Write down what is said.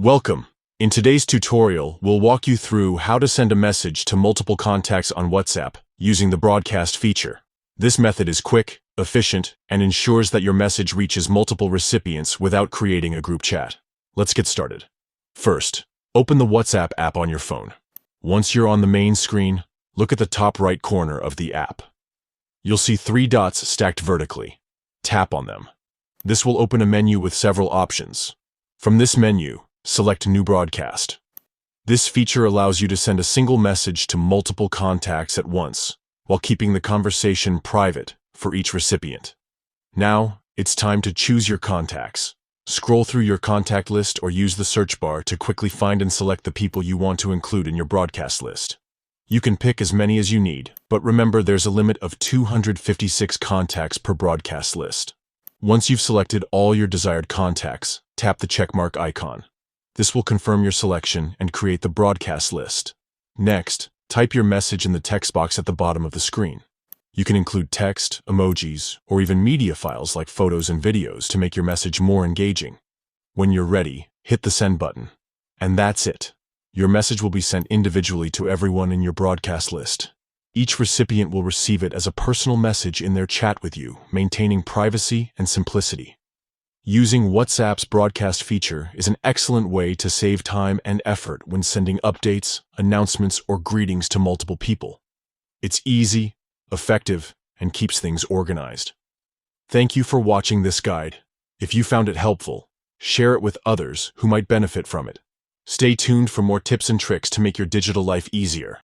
Welcome. In today's tutorial, we'll walk you through how to send a message to multiple contacts on WhatsApp using the broadcast feature. This method is quick, efficient, and ensures that your message reaches multiple recipients without creating a group chat. Let's get started. First, open the WhatsApp app on your phone. Once you're on the main screen, look at the top right corner of the app. You'll see three dots stacked vertically. Tap on them. This will open a menu with several options. From this menu, select New Broadcast. This feature allows you to send a single message to multiple contacts at once, while keeping the conversation private for each recipient. Now, it's time to choose your contacts. Scroll through your contact list or use the search bar to quickly find and select the people you want to include in your broadcast list. You can pick as many as you need, but remember there's a limit of 256 contacts per broadcast list. Once you've selected all your desired contacts, tap the checkmark icon. This will confirm your selection and create the broadcast list. Next, type your message in the text box at the bottom of the screen. You can include text, emojis, or even media files like photos and videos to make your message more engaging. When you're ready, hit the send button. And that's it. Your message will be sent individually to everyone in your broadcast list. Each recipient will receive it as a personal message in their chat with you, maintaining privacy and simplicity. Using WhatsApp's broadcast feature is an excellent way to save time and effort when sending updates, announcements, or greetings to multiple people. It's easy, effective, and keeps things organized. Thank you for watching this guide. If you found it helpful, share it with others who might benefit from it. Stay tuned for more tips and tricks to make your digital life easier.